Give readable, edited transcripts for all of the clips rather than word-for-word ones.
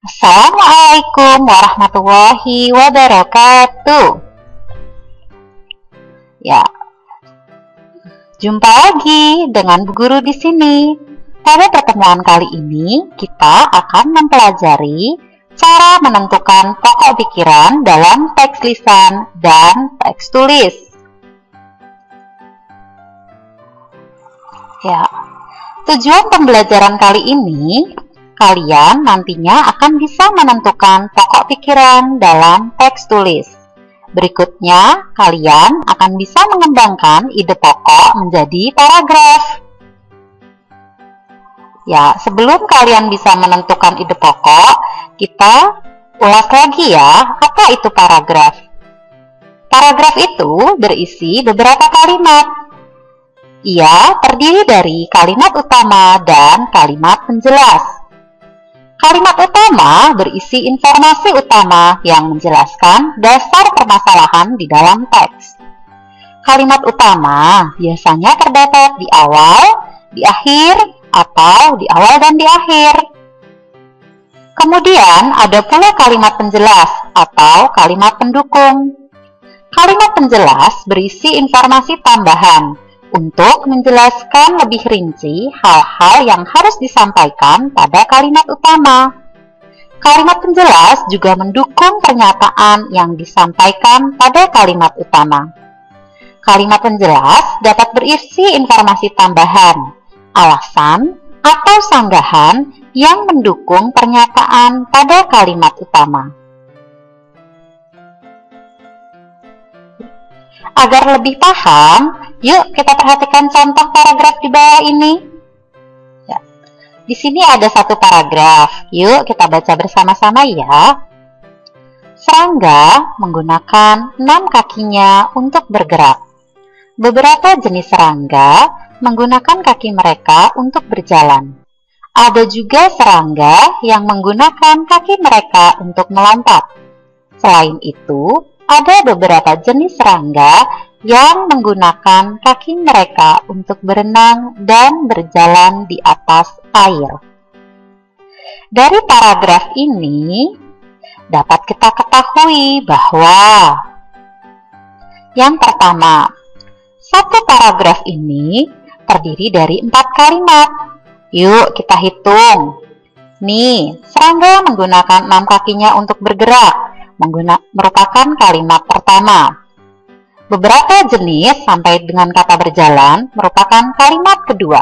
Assalamualaikum warahmatullahi wabarakatuh. Ya, jumpa lagi dengan Bu Guru di sini. Pada pertemuan kali ini, kita akan mempelajari cara menentukan pokok pikiran dalam teks lisan dan teks tulis. Ya, tujuan pembelajaran kali ini, kalian nantinya akan bisa menentukan pokok pikiran dalam teks tulis. Berikutnya, kalian akan bisa mengembangkan ide pokok menjadi paragraf. Ya, sebelum kalian bisa menentukan ide pokok, kita ulas lagi ya, apa itu paragraf? Paragraf itu berisi beberapa kalimat. Ia terdiri dari kalimat utama dan kalimat penjelas. Kalimat utama berisi informasi utama yang menjelaskan dasar permasalahan di dalam teks. Kalimat utama biasanya terdapat di awal, di akhir, atau di awal dan di akhir. Kemudian ada pula kalimat penjelas atau kalimat pendukung. Kalimat penjelas berisi informasi tambahan untuk menjelaskan lebih rinci hal-hal yang harus disampaikan pada kalimat utama. Kalimat penjelas juga mendukung pernyataan yang disampaikan pada kalimat utama. Kalimat penjelas dapat berisi informasi tambahan, alasan, atau sanggahan yang mendukung pernyataan pada kalimat utama. Agar lebih paham, yuk kita perhatikan contoh paragraf di bawah ini. Ya. Di sini ada satu paragraf. Yuk kita baca bersama-sama ya. Serangga menggunakan 6 kakinya untuk bergerak. Beberapa jenis serangga menggunakan kaki mereka untuk berjalan. Ada juga serangga yang menggunakan kaki mereka untuk melompat. Selain itu, ada beberapa jenis serangga yang menggunakan kaki mereka untuk berenang dan berjalan di atas air. Dari paragraf ini, dapat kita ketahui bahwa yang pertama, satu paragraf ini terdiri dari 4 kalimat. Yuk kita hitung. Nih, serangga menggunakan 6 kakinya untuk bergerak. Merupakan kalimat pertama. Beberapa jenis sampai dengan kata berjalan merupakan kalimat kedua.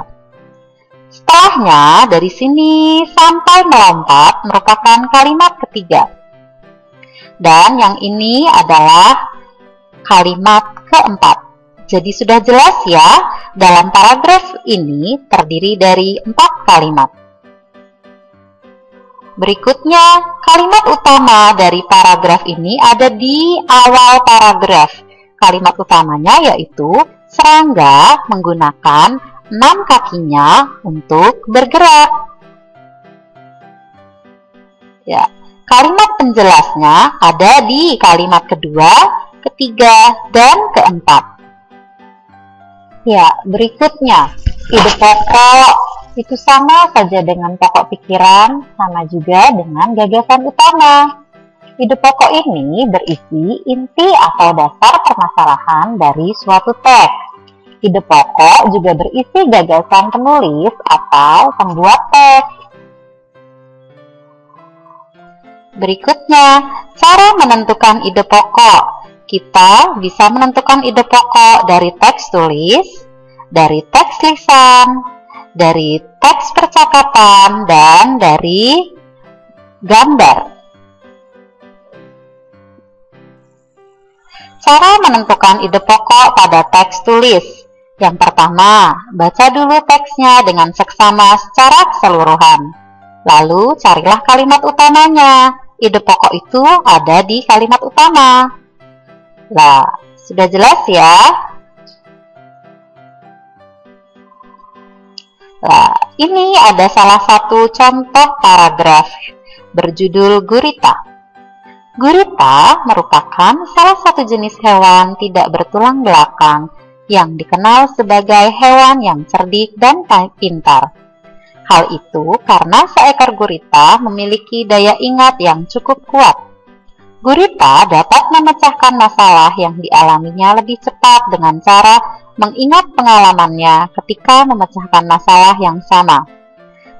Setelahnya dari sini sampai melompat merupakan kalimat ketiga. Dan yang ini adalah kalimat keempat. Jadi sudah jelas ya, dalam paragraf ini terdiri dari 4 kalimat. Berikutnya, kalimat utama dari paragraf ini ada di awal paragraf. Kalimat utamanya yaitu serangga menggunakan 6 kakinya untuk bergerak. Ya, kalimat penjelasnya ada di kalimat kedua, ketiga, dan keempat. Ya, berikutnya, ide pokok. Itu sama saja dengan pokok pikiran, sama juga dengan gagasan utama. Ide pokok ini berisi inti atau dasar permasalahan dari suatu teks. Ide pokok juga berisi gagasan penulis atau pembuat teks. Berikutnya, cara menentukan ide pokok. Kita bisa menentukan ide pokok dari teks tulis, dari teks lisan, dari teks percakapan, dan dari gambar. Cara menentukan ide pokok pada teks tulis. Yang pertama, baca dulu teksnya dengan seksama secara keseluruhan. Lalu carilah kalimat utamanya. Ide pokok itu ada di kalimat utama. Nah, sudah jelas ya? Nah, ini ada salah satu contoh paragraf berjudul gurita. Gurita merupakan salah satu jenis hewan tidak bertulang belakang yang dikenal sebagai hewan yang cerdik dan pintar. Hal itu karena seekor gurita memiliki daya ingat yang cukup kuat. Gurita dapat memecahkan masalah yang dialaminya lebih cepat dengan cara mengingat pengalamannya ketika memecahkan masalah yang sama.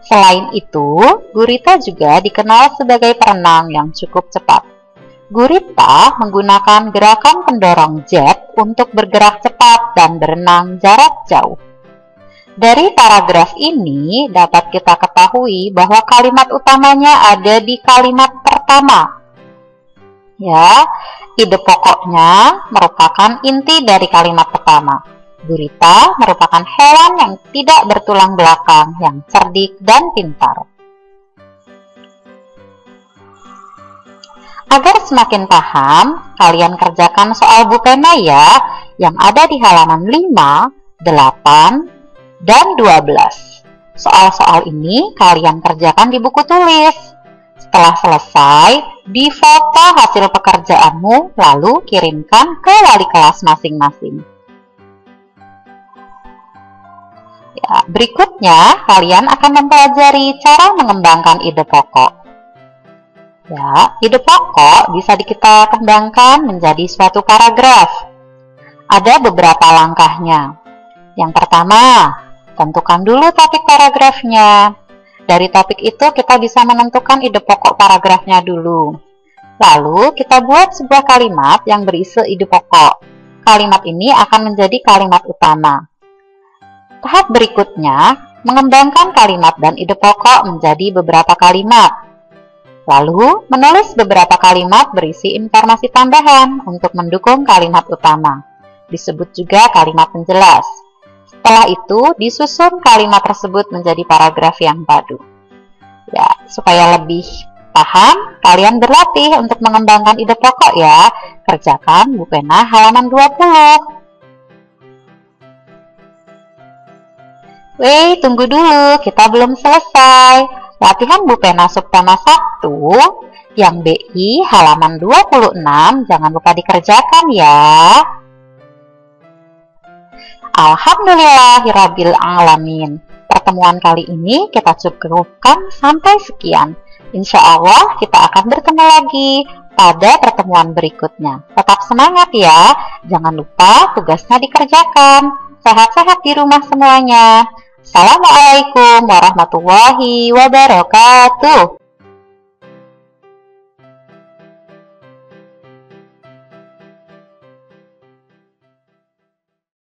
Selain itu, gurita juga dikenal sebagai perenang yang cukup cepat. Gurita menggunakan gerakan pendorong jet untuk bergerak cepat dan berenang jarak jauh. Dari paragraf ini dapat kita ketahui bahwa kalimat utamanya ada di kalimat pertama. Ya, ide pokoknya merupakan inti dari kalimat pertama. Gurita merupakan hewan yang tidak bertulang belakang, yang cerdik dan pintar. Agar semakin paham, kalian kerjakan soal Bu Pena ya, yang ada di halaman 5, 8, dan 12. Soal-soal ini kalian kerjakan di buku tulis. Setelah selesai, difoto hasil pekerjaanmu, lalu kirimkan ke wali kelas masing-masing. Ya, berikutnya, kalian akan mempelajari cara mengembangkan ide pokok. Ya, ide pokok bisa kita kembangkan menjadi suatu paragraf. Ada beberapa langkahnya. Yang pertama, tentukan dulu topik paragrafnya. Dari topik itu kita bisa menentukan ide pokok paragrafnya dulu. Lalu kita buat sebuah kalimat yang berisi ide pokok. Kalimat ini akan menjadi kalimat utama. Tahap berikutnya, mengembangkan kalimat dan ide pokok menjadi beberapa kalimat. Lalu, menulis beberapa kalimat berisi informasi tambahan untuk mendukung kalimat utama. Disebut juga kalimat penjelas. Setelah itu, disusun kalimat tersebut menjadi paragraf yang padu. Ya, supaya lebih paham, kalian berlatih untuk mengembangkan ide pokok ya. Kerjakan Bu Pena halaman 20. Weh, tunggu dulu, kita belum selesai. Latihan Bu Pena subtema 1 yang BI halaman 26 jangan lupa dikerjakan ya. Alhamdulillahirabbil alamin. Pertemuan kali ini kita cukupkan sampai sekian. Insya Allah kita akan bertemu lagi pada pertemuan berikutnya. Tetap semangat ya. Jangan lupa tugasnya dikerjakan. Sehat-sehat di rumah semuanya. Assalamualaikum warahmatullahi wabarakatuh.